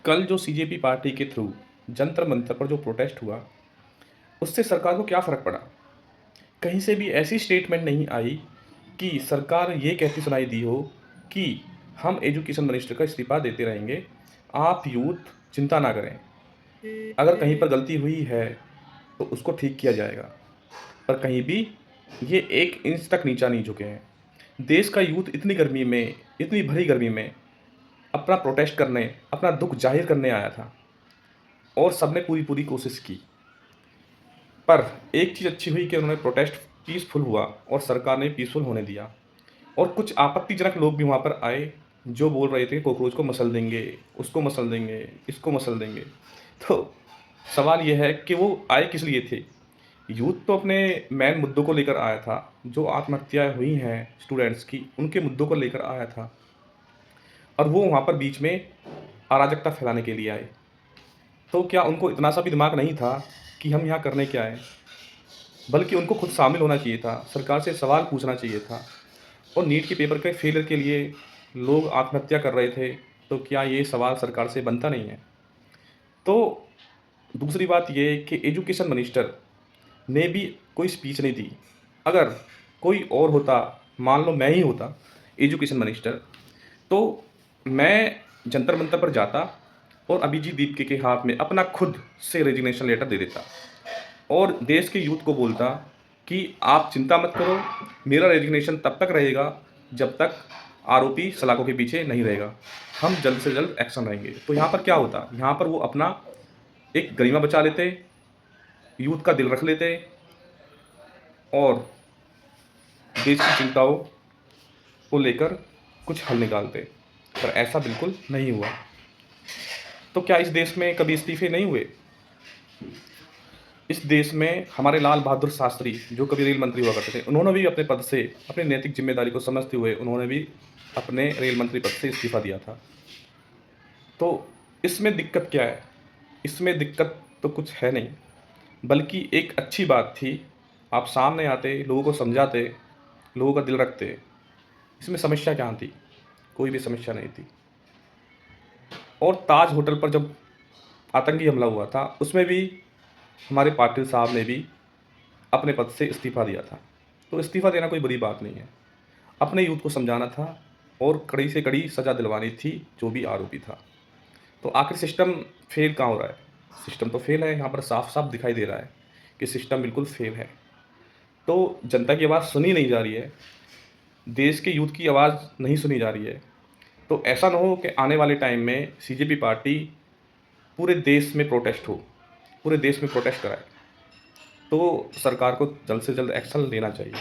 कल जो CJP party के थ्रू जंतर मंतर पर जो प्रोटेस्ट हुआ, उससे सरकार को क्या फ़र्क पड़ा? कहीं से भी ऐसी स्टेटमेंट नहीं आई कि सरकार ये कहती सुनाई दी हो कि हम एजुकेशन मिनिस्टर का इस्तीफ़ा देते रहेंगे, आप यूथ चिंता ना करें। अगर कहीं पर गलती हुई है, तो उसको ठीक किया जाएगा। पर कहीं भी ये 1 इंच तक नीचा नहीं झुके हैं। देश का यूथ इतनी गर्मी में, इतनी भरी गर्मी में अपना प्रोटेस्ट करने, अपना दुःख ज़ाहिर करने आया था और सबने पूरी-पूरी कोशिश की। पर एक चीज़ अच्छी हुई कि उन्होंने प्रोटेस्ट पीसफुल हुआ और सरकार ने पीसफुल होने दिया और कुछ आपत्तिजनक लोग भी वहाँ पर आए, जो बोल रहे थे कॉकरोच को मसल देंगे, उसको मसल देंगे, इसको मसल देंगे। तो सवाल ये है कि वो आए किस लिए थे? यूथ तो अपने मेन मुद्दों को लेकर आया था, जो आत्महत्याएँ हुई हैं स्टूडेंट्स की, उनके मुद्दों को लेकर आया था और वो वहाँ पर बीच में अराजकता फैलाने के लिए आए। तो क्या उनको इतना सा भी दिमाग नहीं था कि हम यहाँ करने क्या आए? बल्कि उनको खुद शामिल होना चाहिए था, सरकार से सवाल पूछना चाहिए था और नीट के पेपर के फेलियर के लिए लोग आत्महत्या कर रहे थे, तो क्या ये सवाल सरकार से बनता नहीं है? तो दूसरी बात ये कि एजुकेशन मिनिस्टर ने भी कोई स्पीच नहीं दी। अगर कोई और होता, मान लो मैं ही होता एजुकेशन मिनिस्टर, तो मैं जंतर मंतर पर जाता और अभिजीत दीपके के हाथ में अपना खुद से रेजिग्नेशन लेटर दे देता और देश के यूथ को बोलता कि आप चिंता मत करो, मेरा रेजिग्नेशन तब तक रहेगा जब तक आरोपी सलाखों के पीछे नहीं रहेगा। हम जल्द से जल्द एक्शन लेंगे। तो यहाँ पर क्या होता? यहाँ पर वो अपना एक गरिमा बचा लेते, यूथ का दिल रख लेते और देश की चिंताओं को लेकर कुछ हल निकालते। पर ऐसा बिल्कुल नहीं हुआ। तो क्या इस देश में कभी इस्तीफे नहीं हुए? इस देश में हमारे लाल बहादुर शास्त्री, जो कभी रेल मंत्री हुआ करते थे, उन्होंने भी अपने पद से, अपनी नैतिक ज़िम्मेदारी को समझते हुए उन्होंने भी अपने रेल मंत्री पद से इस्तीफ़ा दिया था। तो इसमें दिक्कत क्या है? इसमें दिक्कत तो कुछ है नहीं, बल्कि एक अच्छी बात थी, आप सामने आते, लोगों को समझाते, लोगों का दिल रखते। इसमें समस्या कहाँ थी? कोई भी समस्या नहीं थी। और ताज होटल पर जब आतंकी हमला हुआ था, उसमें भी हमारे पाटिल साहब ने भी अपने पद से इस्तीफ़ा दिया था। तो इस्तीफ़ा देना कोई बुरी बात नहीं है। अपने यूथ को समझाना था और कड़ी से कड़ी सज़ा दिलवानी थी जो भी आरोपी था। तो आखिर सिस्टम फ़ेल कहाँ हो रहा है? सिस्टम तो फ़ेल है, यहाँ पर साफ-साफ दिखाई दे रहा है कि सिस्टम बिल्कुल फ़ेल है। तो जनता की आवाज़ सुनी नहीं जा रही है, देश के यूथ की आवाज़ नहीं सुनी जा रही है। तो ऐसा ना हो कि आने वाले टाइम में सीजेपी पार्टी पूरे देश में प्रोटेस्ट हो, पूरे देश में प्रोटेस्ट कराए। तो सरकार को जल्द से जल्द एक्शन लेना चाहिए।